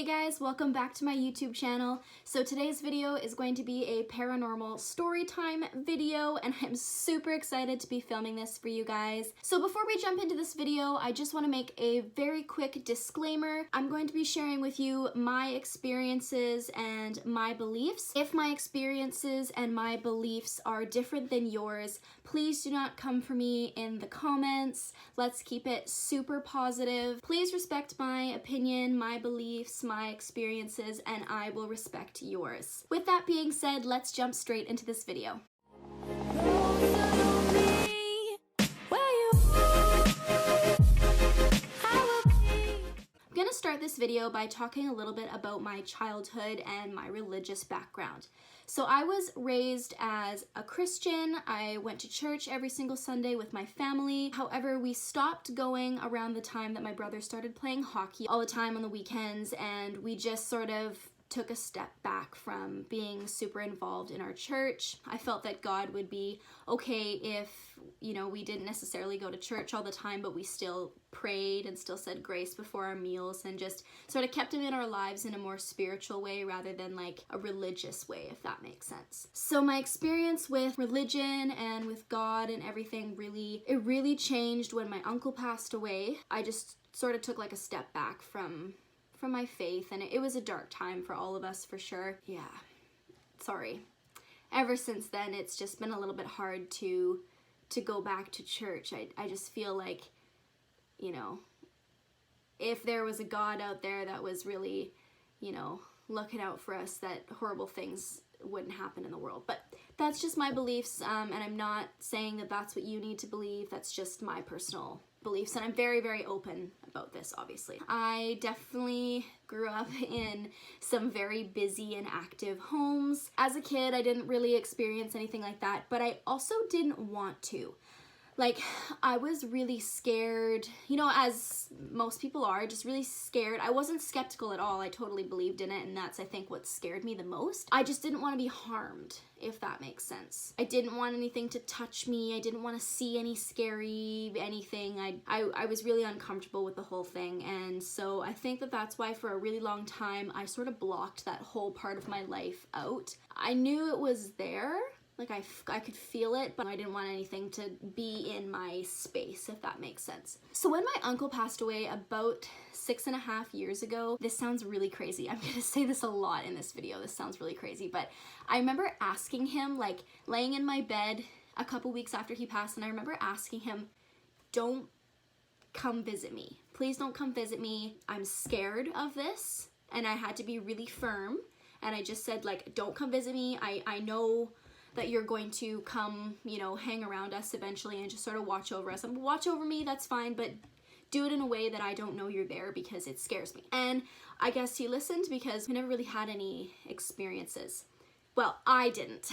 Hey guys, welcome back to my YouTube channel. So today's video is going to be a paranormal story time video, and I'm super excited to be filming this for you guys. So before we jump into this video, I just want to make a very quick disclaimer. I'm going to be sharing with you my experiences and my beliefs. If my experiences and my beliefs are different than yours, please do not come for me in the comments. Let's keep it super positive. Please respect my opinion, my beliefs, my experiences, and I will respect yours. With that being said, let's jump straight into this video. I'm gonna start this video by talking a little bit about my childhood and my religious background. So I was raised as a Christian. I went to church every single Sunday with my family. However, we stopped going around the time that my brother started playing hockey all the time on the weekends, and we just sort of took a step back from being super involved in our church. I felt that God would be okay if, we didn't necessarily go to church all the time, but we still prayed and still said grace before our meals and just sort of kept him in our lives in a more spiritual way rather than like a religious way, if that makes sense. So my experience with religion and with God and everything really changed when my uncle passed away. I just sort of took like a step back from my faith, and it was a dark time for all of us for sure. Yeah, sorry. Ever since then, it's just been a little bit hard to go back to church. I just feel like, if there was a God out there that was really, looking out for us, that horrible things wouldn't happen in the world. But that's just my beliefs, and I'm not saying that that's what you need to believe. That's just my personal beliefs, and I'm very, very open about this, obviously. I definitely grew up in some very busy and active homes. As a kid, I didn't really experience anything like that, but I also didn't want to. Like, I was really scared, as most people are, just really scared. I wasn't skeptical at all. I totally believed in it, and that's, I think, what scared me the most. I just didn't want to be harmed, if that makes sense. I didn't want anything to touch me. I didn't want to see any scary anything. I was really uncomfortable with the whole thing, and so I think that that's why for a really long time I sort of blocked that whole part of my life out. I knew it was there. Like, I could feel it, but I didn't want anything to be in my space, if that makes sense. So when my uncle passed away about 6.5 years ago, this sounds really crazy. I'm gonna say this a lot in this video. This sounds really crazy, but I remember asking him, like, laying in my bed a couple weeks after he passed, and I remember asking him, don't come visit me. Please don't come visit me. I'm scared of this. And I had to be really firm, and I just said, like, don't come visit me. I know that you're going to come, hang around us eventually and just sort of watch over us. And watch over me, that's fine, but do it in a way that I don't know you're there because it scares me. And I guess he listened because we never really had any experiences. Well, I didn't.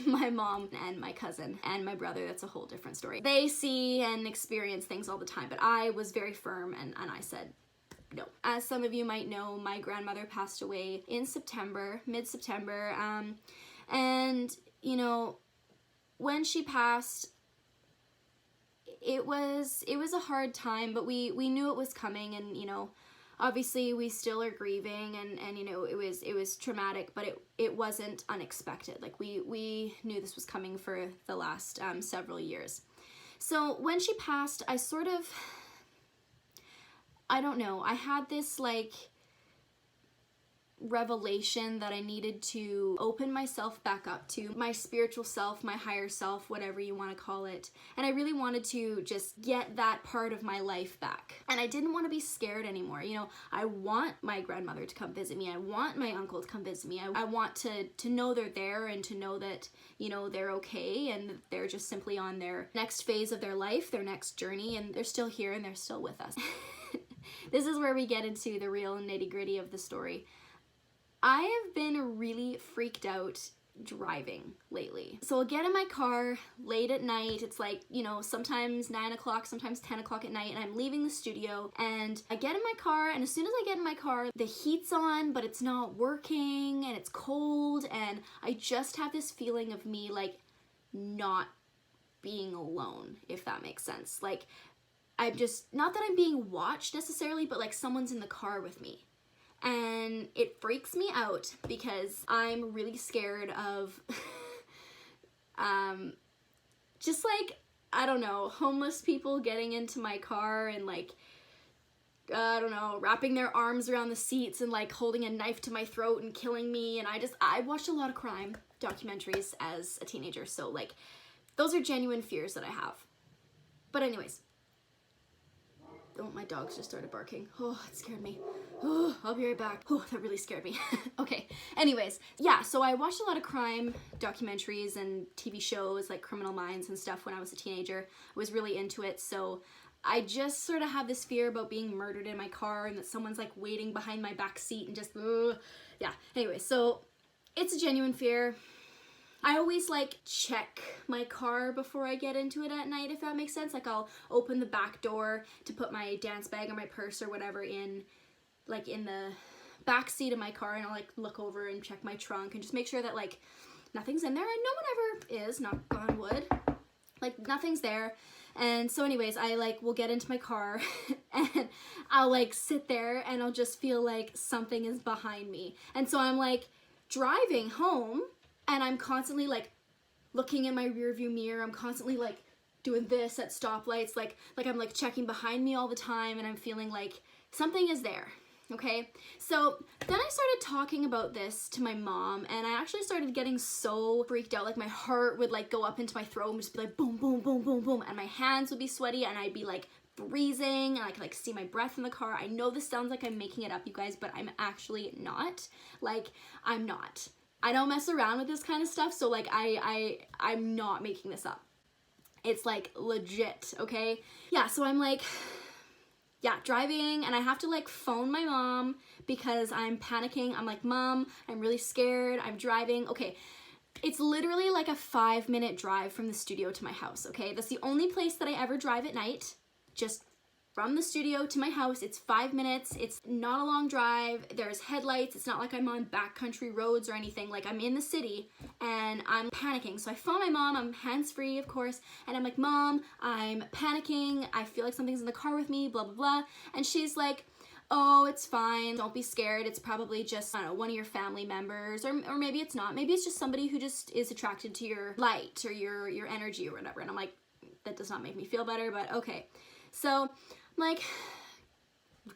My mom and my cousin and my brother, that's a whole different story. They see and experience things all the time, but I was very firm and I said, no. As some of you might know, my grandmother passed away in September, mid-September, and when she passed, it was a hard time, but we knew it was coming, and obviously we still are grieving, and it was traumatic, but it wasn't unexpected. Like, we knew this was coming for the last several years. So when she passed, I don't know, I had this like revelation that I needed to open myself back up to my spiritual self, my higher self, whatever you want to call it. And I really wanted to just get that part of my life back. And I didn't want to be scared anymore. I want my grandmother to come visit me. I want my uncle to come visit me. I want to know they're there and to know that, they're okay and they're just simply on their next phase of their life, their next journey, and they're still here and they're still with us. This is where we get into the real nitty-gritty of the story. I have been really freaked out driving lately. So I'll get in my car late at night. It's like, sometimes 9 o'clock, sometimes 10 o'clock at night, and I'm leaving the studio, and I get in my car, and as soon as I get in my car, the heat's on, but it's not working, and it's cold, and I just have this feeling of me, like, not being alone, if that makes sense. Like, I'm just, not that I'm being watched necessarily, but like someone's in the car with me. And it freaks me out because I'm really scared of just like, I don't know, homeless people getting into my car and like, I don't know, wrapping their arms around the seats and like holding a knife to my throat and killing me. And I watched a lot of crime documentaries as a teenager, so like those are genuine fears that I have. But anyways, oh, my dogs just started barking. Oh, it scared me. Oh, I'll be right back. Oh, that really scared me. Okay, anyways, yeah, so I watched a lot of crime documentaries and TV shows like Criminal Minds and stuff when I was a teenager. I was really into it, so I just sort of have this fear about being murdered in my car and that someone's like waiting behind my back seat and just, yeah. Anyway, so it's a genuine fear. I always like check my car before I get into it at night, if that makes sense. Like I'll open the back door to put my dance bag or my purse or whatever in, like in the back seat of my car, and I'll like look over and check my trunk and just make sure that like nothing's in there, and no one ever is, knock on wood, like nothing's there. And so anyways, I like will get into my car and I'll like sit there and I'll just feel like something is behind me. And so I'm like driving home and I'm constantly like looking in my rear view mirror. I'm constantly like doing this at stoplights, like I'm like checking behind me all the time, and I'm feeling like something is there. Okay, so then I started talking about this to my mom, and I actually started getting so freaked out, like my heart would like go up into my throat and just be like boom, boom, boom, boom, boom, and my hands would be sweaty, and I'd be like freezing, and I could like see my breath in the car. I know this sounds like I'm making it up, you guys, but I'm actually not. Like, I'm not. I don't mess around with this kind of stuff, so like I'm not making this up. It's like legit, okay? Yeah, so I'm like, yeah, driving, and I have to like phone my mom because I'm panicking. I'm like, Mom, I'm really scared. I'm driving. Okay, it's literally like a 5-minute drive from the studio to my house, okay? That's the only place that I ever drive at night. Just from the studio to my house, it's 5 minutes. It's not a long drive. There's headlights. It's not like I'm on backcountry roads or anything. Like, I'm in the city and I'm panicking. So I phone my mom. I'm hands-free, of course. And I'm like, Mom, I'm panicking. I feel like something's in the car with me, blah, blah, blah. And she's like, oh, it's fine. Don't be scared. It's probably just, I don't know, one of your family members, or maybe it's not. Maybe it's just somebody who just is attracted to your light or your energy or whatever. And I'm like, that does not make me feel better, but okay. So like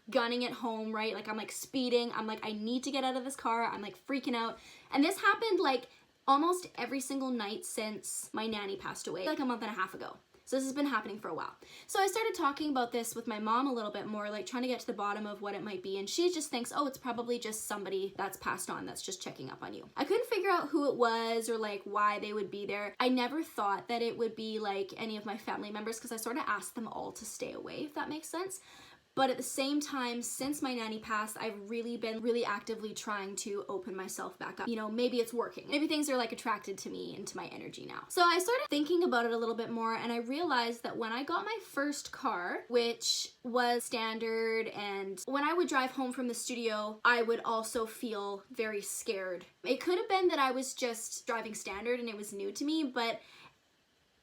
gunning it home, right? Like I'm like speeding. I'm like, I need to get out of this car. I'm like freaking out. And this happened like almost every single night since my nanny passed away, like a month and a half ago. So this has been happening for a while. So I started talking about this with my mom a little bit more, like trying to get to the bottom of what it might be. And she just thinks, oh, it's probably just somebody that's passed on that's just checking up on you. I couldn't figure out who it was or like why they would be there. I never thought that it would be like any of my family members because I sort of asked them all to stay away, if that makes sense. But at the same time, since my nanny passed, I've really been actively trying to open myself back up. You know, maybe it's working. Maybe things are like attracted to me and to my energy now. So I started thinking about it a little bit more, and I realized that when I got my first car, which was standard, and when I would drive home from the studio, I would also feel very scared. It could have been that I was just driving standard and it was new to me, but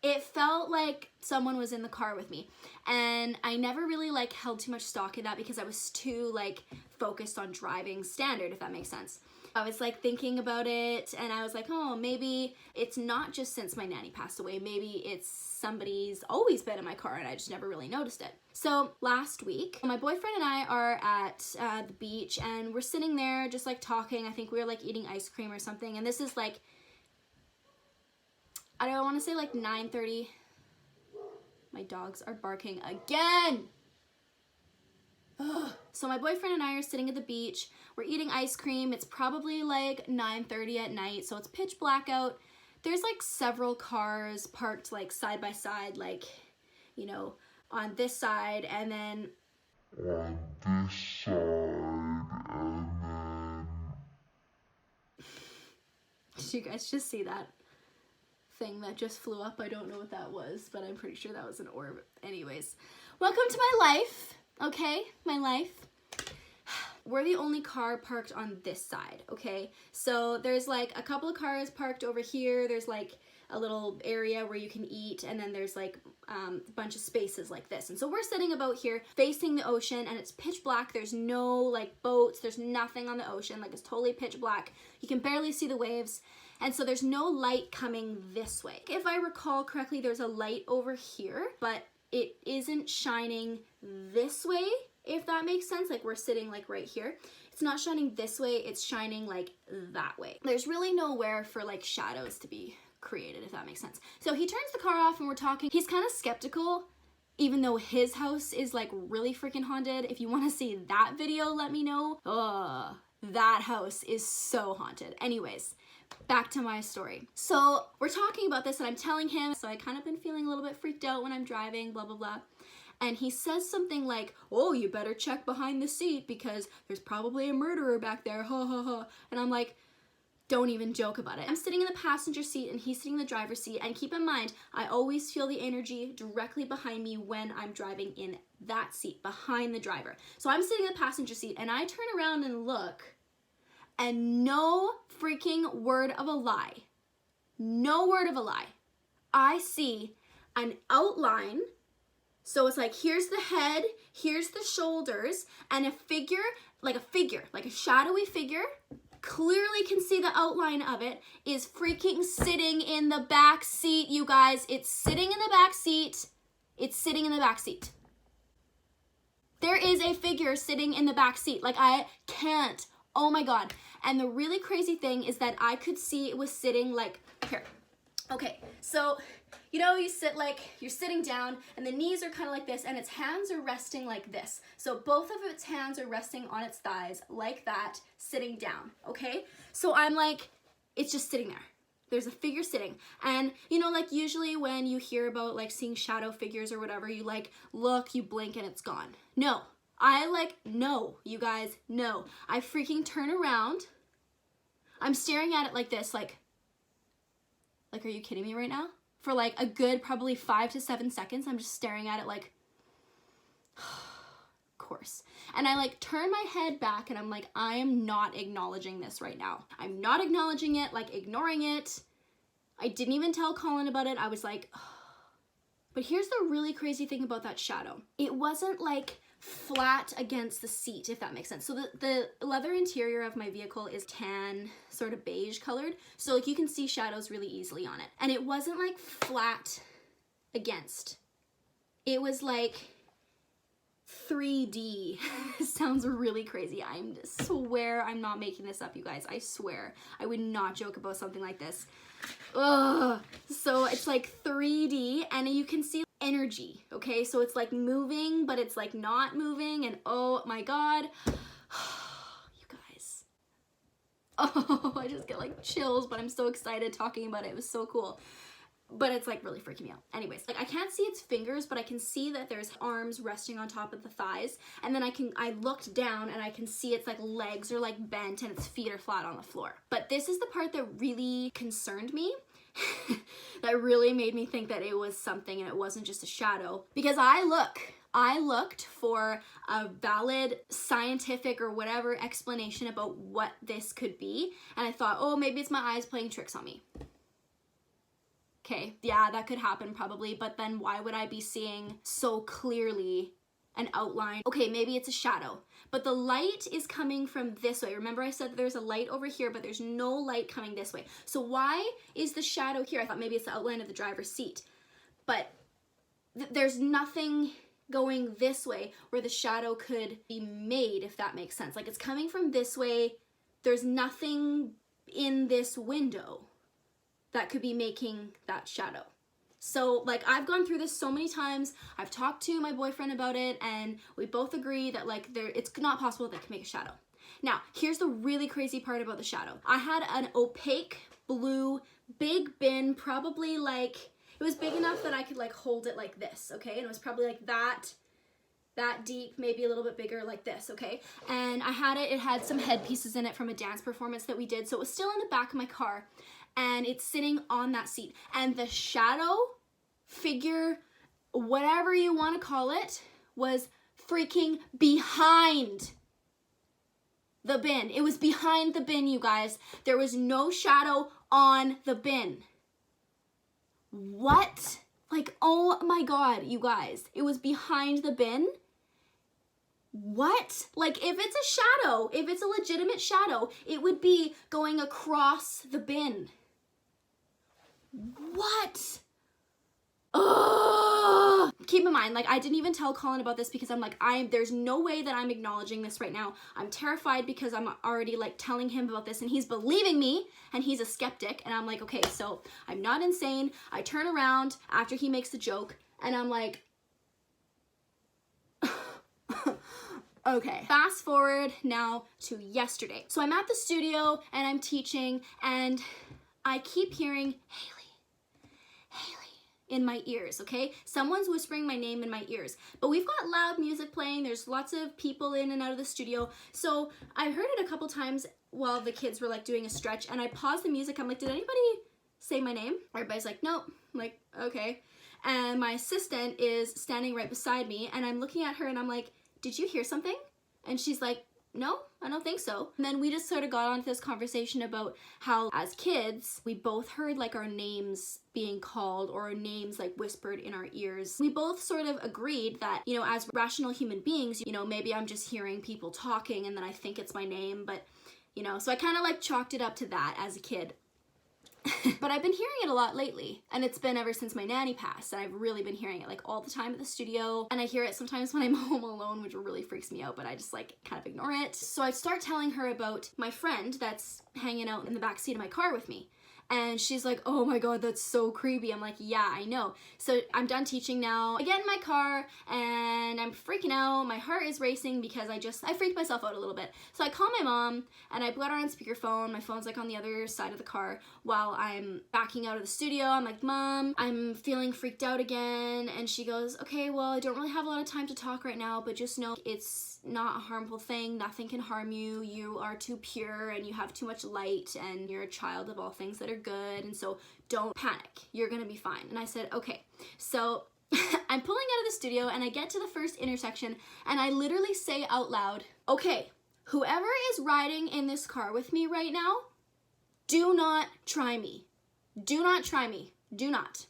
it felt like someone was in the car with me, and I never really like held too much stock in that because I was too like focused on driving standard, if that makes sense. I was like thinking about it, and I was like, oh, maybe it's not just since my nanny passed away. Maybe it's somebody's always been in my car and I just never really noticed it. So last week, my boyfriend and I are at the beach, and we're sitting there just like talking. I think we were like eating ice cream or something, and this is like, I don't want to say like 9:30. My dogs are barking again. Ugh. So my boyfriend and I are sitting at the beach. We're eating ice cream. It's probably like 9:30 at night, so it's pitch black out. There's like several cars parked like side by side, like, you know, on this side and then on this side, and then... Did you guys just see that thing that just flew up? I don't know what that was, but I'm pretty sure that was an orb. Anyways, welcome to my life, okay? My life. we're the only car parked on this side, okay? So there's like a couple of cars parked over here. There's like a little area where you can eat, and then there's like a bunch of spaces like this. And so we're sitting about here facing the ocean, and it's pitch black. There's no like boats, there's nothing on the ocean, like it's totally pitch black. You can barely see the waves, and so there's no light coming this way. If I recall correctly, there's a light over here, but it isn't shining this way, if that makes sense. Like we're sitting like right here. It's not shining this way, it's shining like that way. There's really nowhere for like shadows to be created, if that makes sense. So he turns the car off and we're talking. He's kind of skeptical, even though his house is like really freaking haunted. If you want to see that video, let me know. That house is so haunted. Anyways, back to my story. So we're talking about this and I'm telling him, so I kind of been feeling a little bit freaked out when I'm driving, blah, blah, blah. And he says something like, oh, you better check behind the seat because there's probably a murderer back there, ha ha ha. And I'm like, don't even joke about it. I'm sitting in the passenger seat and he's sitting in the driver's seat, and keep in mind, I always feel the energy directly behind me when I'm driving in that seat, behind the driver. So I'm sitting in the passenger seat and I turn around and look, and no freaking word of a lie, no word of a lie, I see an outline. So it's like, here's the head, here's the shoulders, and a figure, like a shadowy figure, clearly can see the outline of it, is freaking sitting in the back seat, you guys. It's sitting in the back seat. It's sitting in the back seat. There is a figure sitting in the back seat. Like, I can't. Oh my God. And the really crazy thing is that I could see it was sitting like, here. Okay, so, you know, you sit like, you're sitting down and the knees are kind of like this and its hands are resting like this. So both of its hands are resting on its thighs like that, sitting down, okay? So I'm like, it's just sitting there. There's a figure sitting. And, you know, like usually when you hear about like seeing shadow figures or whatever, you like look, you blink and it's gone. No, no, you guys, no. I freaking turn around. I'm staring at it like this, like, are you kidding me right now? For like a good probably 5 to 7 seconds, I'm just staring at it like, of course. And I like turn my head back and I'm like, I am not acknowledging this right now. I'm not acknowledging it, like ignoring it. I didn't even tell Colin about it. I was like, But here's the really crazy thing about that shadow. It wasn't like flat against the seat, if that makes sense. So the leather interior of my vehicle is tan, sort of beige colored. So like you can see shadows really easily on it. And it wasn't like flat against. It was like 3D. Sounds really crazy. I swear I'm not making this up, you guys. I swear. I would not joke about something like this. Ugh. So it's like 3D and you can see energy, okay? So it's like moving, but it's like not moving, and oh my God. You guys. Oh, I just get like chills, but I'm so excited talking about it. It was so cool. But it's like really freaking me out. Anyways, like I can't see its fingers, but I can see that there's arms resting on top of the thighs. And then I looked down and I can see its like legs are like bent and its feet are flat on the floor. But this is the part that really concerned me. That really made me think that it was something and it wasn't just a shadow. Because I looked for a valid scientific or whatever explanation about what this could be. And I thought, oh, maybe it's my eyes playing tricks on me. Okay, yeah, that could happen probably, but then why would I be seeing so clearly an outline? Okay, maybe it's a shadow, but the light is coming from this way. Remember I said there's a light over here, but there's no light coming this way. So why is the shadow here? I thought maybe it's the outline of the driver's seat, but there's nothing going this way where the shadow could be made, if that makes sense. Like it's coming from this way. There's nothing in this window that could be making that shadow. So like I've gone through this so many times. I've talked to my boyfriend about it and we both agree that like it's not possible that it can make a shadow. Now, here's the really crazy part about the shadow. I had an opaque blue big bin, probably like, it was big enough that I could like hold it like this, okay? And it was probably like that deep, maybe a little bit bigger like this, okay? And I had it had some headpieces in it from a dance performance that we did. So it was still in the back of my car. And it's sitting on that seat. And the shadow figure, whatever you want to call it, was freaking behind the bin. It was behind the bin, you guys. There was no shadow on the bin. What? Like, oh my God, you guys. It was behind the bin? What? Like, if it's a shadow, if it's a legitimate shadow, it would be going across the bin. What? Ugh. Keep in mind, like, I didn't even tell Colin about this because I'm like, there's no way that I'm acknowledging this right now. I'm terrified because I'm already like telling him about this and he's believing me and he's a skeptic. And I'm like, okay, so I'm not insane. I turn around after he makes the joke and I'm like, okay. Fast forward now to yesterday. So I'm at the studio and I'm teaching and I keep hearing, Haley, in my ears, okay? Someone's whispering my name in my ears. But we've got loud music playing. There's lots of people in and out of the studio. So I heard it a couple times while the kids were like doing a stretch and I paused the music. I'm like, did anybody say my name? Everybody's like, nope. I'm like, okay. And my assistant is standing right beside me and I'm looking at her and I'm like, did you hear something? And she's like, no, I don't think so. And then we just sort of got onto this conversation about how as kids, we both heard like our names being called or our names like whispered in our ears. We both sort of agreed that, you know, as rational human beings, you know, maybe I'm just hearing people talking and then I think it's my name, but, you know, so I kind of like chalked it up to that as a kid. But I've been hearing it a lot lately, and it's been ever since my nanny passed, and I've really been hearing it like all the time at the studio, and I hear it sometimes when I'm home alone, which really freaks me out, but I just like kind of ignore it. So I start telling her about my friend that's hanging out in the back seat of my car with me. And she's like, oh my God, that's so creepy. I'm like, yeah, I know. So I'm done teaching now. I get in my car and I'm freaking out. My heart is racing because I freaked myself out a little bit. So I call my mom and I put her on speakerphone. My phone's like on the other side of the car while I'm backing out of the studio. I'm like, Mom, I'm feeling freaked out again. And she goes, okay, well, I don't really have a lot of time to talk right now, but just know it's not a harmful thing. Nothing can harm you. You are too pure and you have too much light and you're a child of all things that are good, and so don't panic. You're gonna be fine. And I said, okay. So I'm pulling out of the studio and I get to the first intersection and I literally say out loud, okay, whoever is riding in this car with me right now, do not try me. Do not try me. Do not.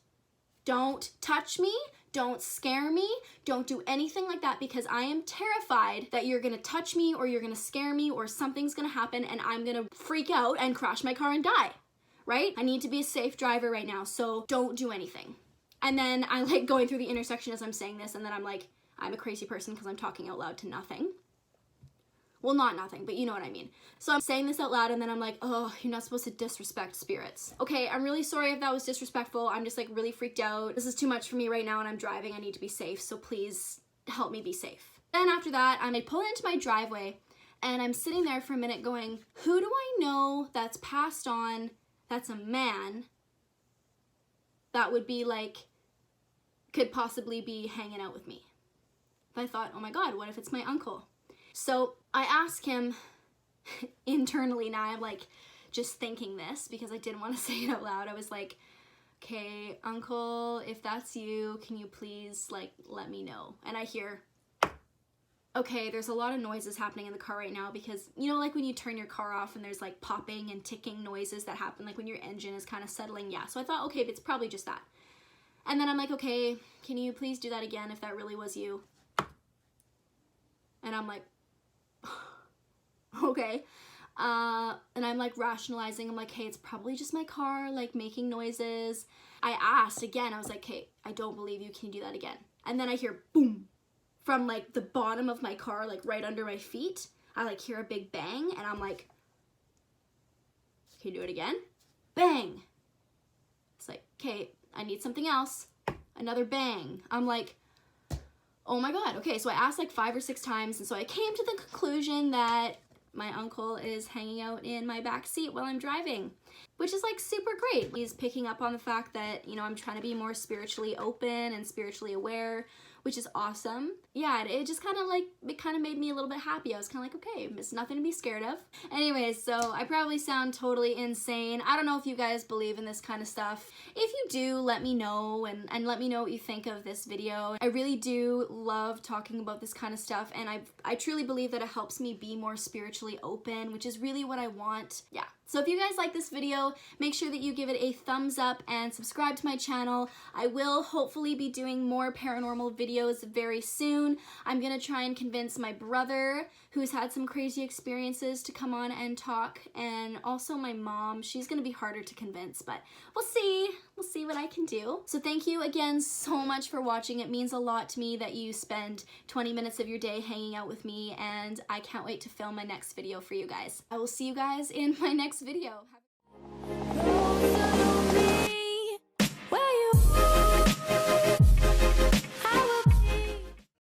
Don't touch me. Don't scare me. Don't do anything like that because I am terrified that you're gonna touch me or you're gonna scare me or something's gonna happen and I'm gonna freak out and crash my car and die, right? I need to be a safe driver right now, so don't do anything. And then I like going through the intersection as I'm saying this and then I'm like, I'm a crazy person because I'm talking out loud to nothing. Well, not nothing, but you know what I mean. So I'm saying this out loud and then I'm like, oh, you're not supposed to disrespect spirits. Okay, I'm really sorry if that was disrespectful. I'm just like really freaked out. This is too much for me right now and I'm driving. I need to be safe, so please help me be safe. Then after that, I pull into my driveway and I'm sitting there for a minute going, who do I know that's passed on, that's a man, that would be like, could possibly be hanging out with me? But I thought, oh my God, what if it's my uncle? So I asked him internally, now I'm like just thinking this because I didn't want to say it out loud. I was like, okay, uncle, if that's you, can you please like let me know? And I hear, okay, there's a lot of noises happening in the car right now because, you know, like when you turn your car off and there's like popping and ticking noises that happen, like when your engine is kind of settling. Yeah, so I thought, okay, it's probably just that. And then I'm like, okay, can you please do that again if that really was you? And I'm like, okay. And I'm like rationalizing. I'm like, hey, it's probably just my car, like making noises. I asked again. I was like, hey, I don't believe you. Can you do that again? And then I hear boom from like the bottom of my car, like right under my feet. I like hear a big bang and I'm like, can you do it again? Bang. It's like, okay, I need something else. Another bang. I'm like, oh my God. Okay, so I asked like 5 or 6 times and so I came to the conclusion that my uncle is hanging out in my back seat while I'm driving, which is like super great. He's picking up on the fact that, you know, I'm trying to be more spiritually open and spiritually aware which is awesome. Yeah, it just kind of like, it kind of made me a little bit happy. I was kind of like, okay, it's nothing to be scared of. Anyways, so I probably sound totally insane. I don't know if you guys believe in this kind of stuff. If you do, let me know, and let me know what you think of this video. I really do love talking about this kind of stuff, and I truly believe that it helps me be more spiritually open, which is really what I want. Yeah. So if you guys like this video, make sure that you give it a thumbs up and subscribe to my channel. I will hopefully be doing more paranormal videos very soon. I'm gonna try and convince my brother, who's had some crazy experiences, to come on and talk, and also my mom. She's gonna be harder to convince, but we'll see. We'll see what I can do. So thank you again so much for watching. It means a lot to me that you spend 20 minutes of your day hanging out with me, and I can't wait to film my next video for you guys. I will see you guys in my next video.